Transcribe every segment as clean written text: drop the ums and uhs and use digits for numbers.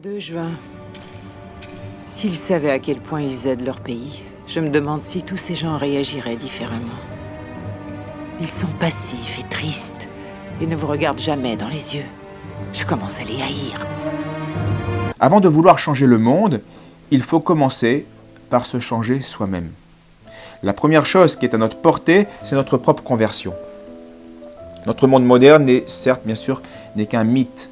2 juin. S'ils savaient à quel point ils aident leur pays, je me demande si tous ces gens réagiraient différemment. Ils sont passifs et tristes, et ne vous regardent jamais dans les yeux. Je commence à les haïr. Avant de vouloir changer le monde, il faut commencer par se changer soi-même. La première chose qui est à notre portée, c'est notre propre conversion. Notre monde moderne est, certes, bien sûr, n'est qu'un mythe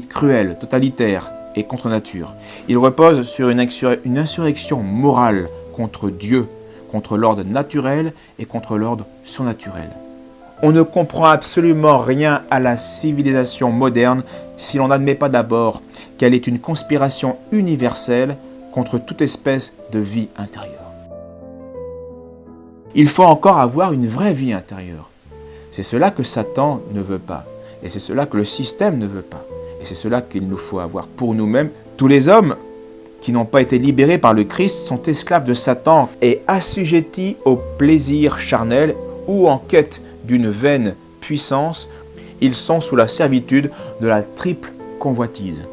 cruel, totalitaire et contre nature. Il repose sur une insurrection morale contre Dieu, contre l'ordre naturel et contre l'ordre surnaturel. On ne comprend absolument rien à la civilisation moderne si l'on n'admet pas d'abord qu'elle est une conspiration universelle contre toute espèce de vie intérieure. Il faut encore avoir une vraie vie intérieure. C'est cela que Satan ne veut pas. Et c'est cela que le système ne veut pas. Et c'est cela qu'il nous faut avoir pour nous-mêmes. Tous les hommes qui n'ont pas été libérés par le Christ sont esclaves de Satan et assujettis au plaisir charnel ou en quête d'une vaine puissance. Ils sont sous la servitude de la triple convoitise.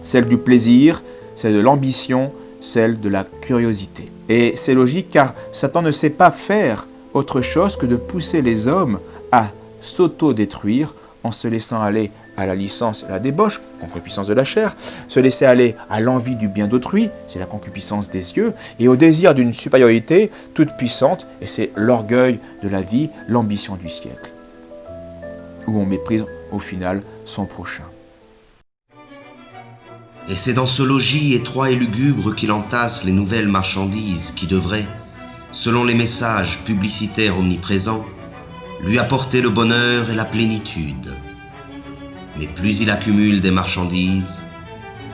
Celle du plaisir, celle de l'ambition, celle de la curiosité. Et c'est logique car Satan ne sait pas faire autre chose que de pousser les hommes à s'auto-détruire en se laissant aller à la licence et à la débauche, concupiscence de la chair, se laisser aller à l'envie du bien d'autrui, c'est la concupiscence des yeux, et au désir d'une supériorité toute puissante, et c'est l'orgueil de la vie, l'ambition du siècle, où on méprise au final son prochain. Et c'est dans ce logis étroit et lugubre qu'il entasse les nouvelles marchandises qui devraient, selon les messages publicitaires omniprésents, lui apporter le bonheur et la plénitude. Mais plus il accumule des marchandises,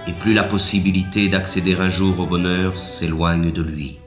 et plus la possibilité d'accéder un jour au bonheur s'éloigne de lui.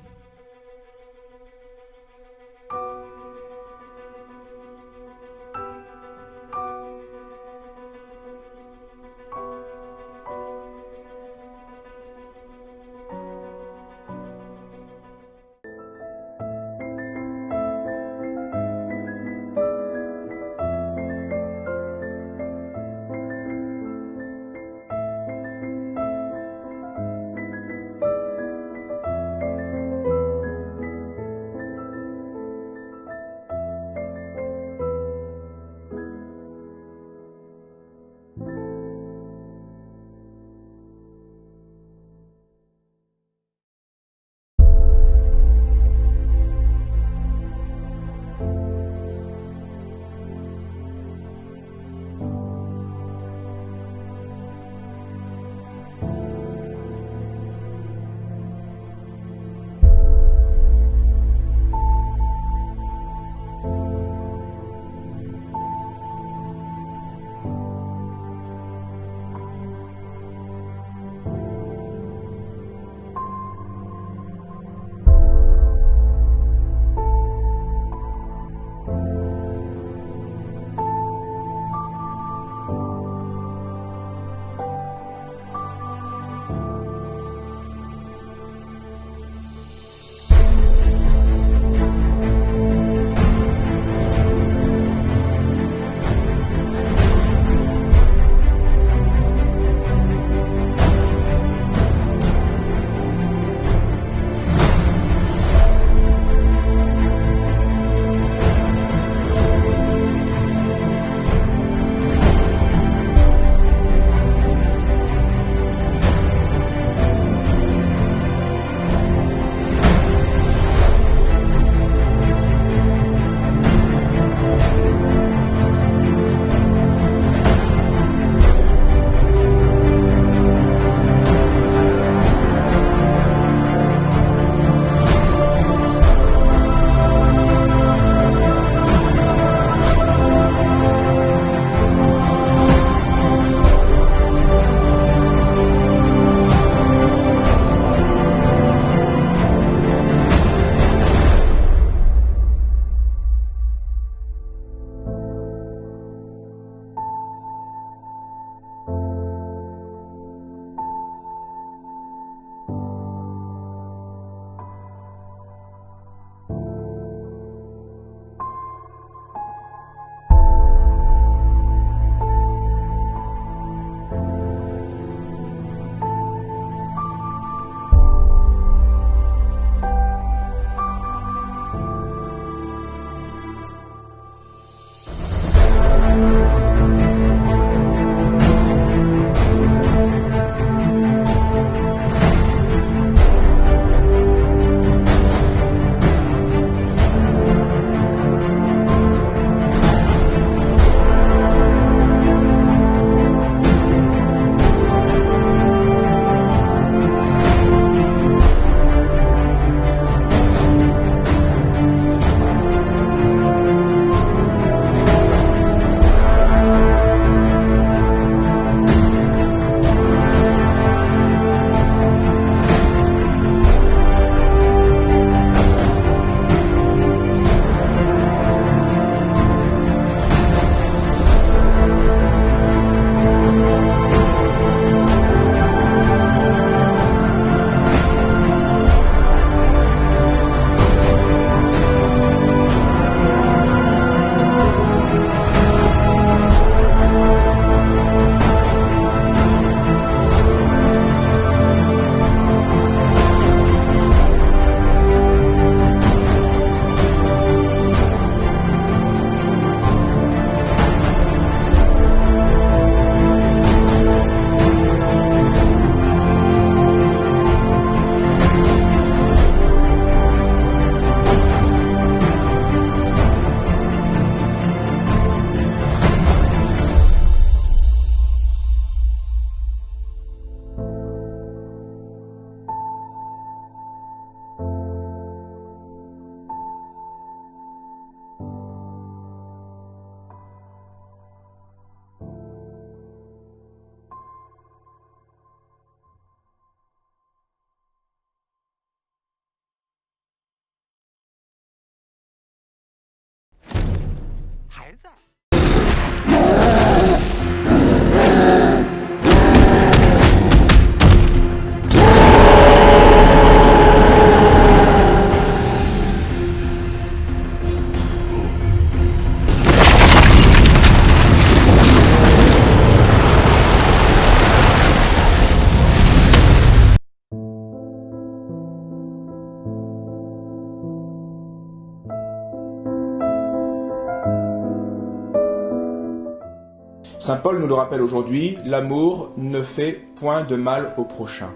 Saint Paul nous le rappelle aujourd'hui, l'amour ne fait point de mal au prochain.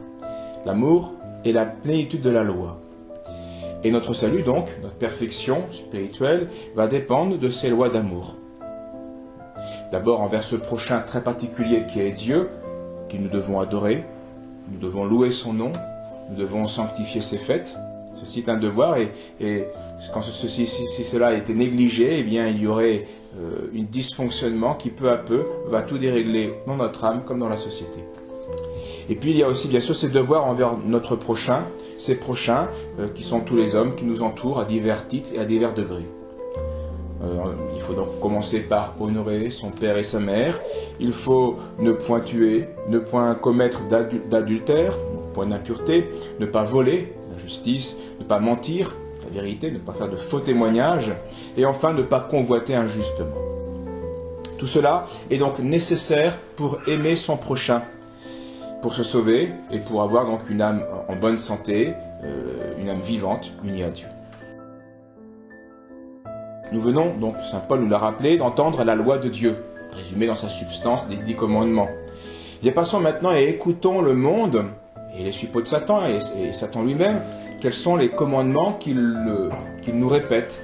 L'amour est la plénitude de la loi. Et notre salut donc, notre perfection spirituelle, va dépendre de ces lois d'amour. D'abord envers ce prochain très particulier qui est Dieu, que nous devons adorer, nous devons louer son nom, nous devons sanctifier ses fêtes. Ceci est un devoir et quand si cela a été négligé, eh bien il y aurait un dysfonctionnement qui peu à peu va tout dérégler dans notre âme comme dans la société. Et puis il y a aussi bien sûr ces devoirs envers notre prochain, ces prochains qui sont tous les hommes qui nous entourent à divers titres et à divers degrés. Il faut donc commencer par honorer son père et sa mère. Il faut ne point tuer, ne point commettre d'adultère, point d'impureté, ne pas voler, la justice, ne pas mentir, la vérité, ne pas faire de faux témoignages, et enfin ne pas convoiter injustement. Tout cela est donc nécessaire pour aimer son prochain, pour se sauver et pour avoir donc une âme en bonne santé, une âme vivante, unie à Dieu. Nous venons, donc Saint Paul nous l'a rappelé, d'entendre la loi de Dieu, résumée dans sa substance des 10 commandements. Et passons maintenant et écoutons le monde et les suppôts de Satan et Satan lui-même, quels sont les commandements qu'il nous répète.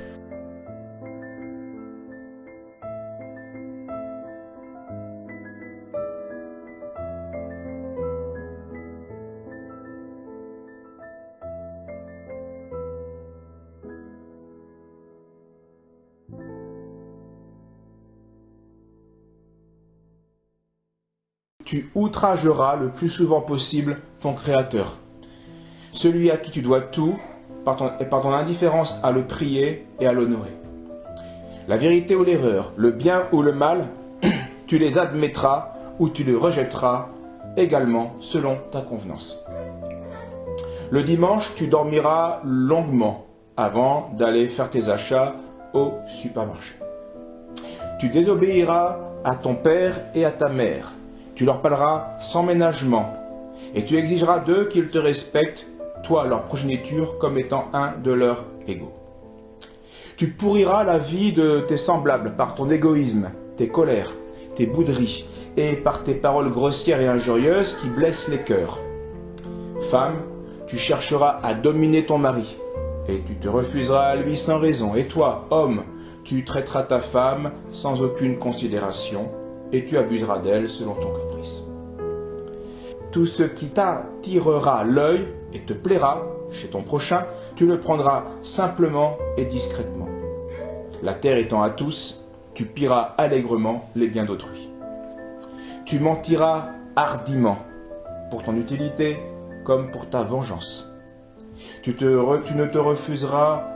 Tu outrageras le plus souvent possible ton Créateur, celui à qui tu dois tout, par ton indifférence à le prier et à l'honorer. La vérité ou l'erreur, le bien ou le mal, tu les admettras ou tu les rejetteras également selon ta convenance. Le dimanche, tu dormiras longuement avant d'aller faire tes achats au supermarché. Tu désobéiras à ton père et à ta mère. Tu leur parleras sans ménagement, et tu exigeras d'eux qu'ils te respectent, toi leur progéniture, comme étant un de leurs égaux. Tu pourriras la vie de tes semblables par ton égoïsme, tes colères, tes bouderies, et par tes paroles grossières et injurieuses qui blessent les cœurs. Femme, tu chercheras à dominer ton mari, et tu te refuseras à lui sans raison. Et toi, homme, tu traiteras ta femme sans aucune considération, et tu abuseras d'elle selon ton caprice. Tout ce qui t'attirera l'œil et te plaira chez ton prochain, tu le prendras simplement et discrètement. La terre étant à tous, tu pilleras allègrement les biens d'autrui. Tu mentiras hardiment, pour ton utilité comme pour ta vengeance. Tu ne te refuseras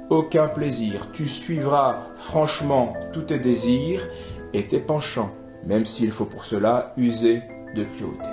aucun plaisir, tu suivras franchement tous tes désirs et tes penchants, même s'il faut pour cela user de cruauté.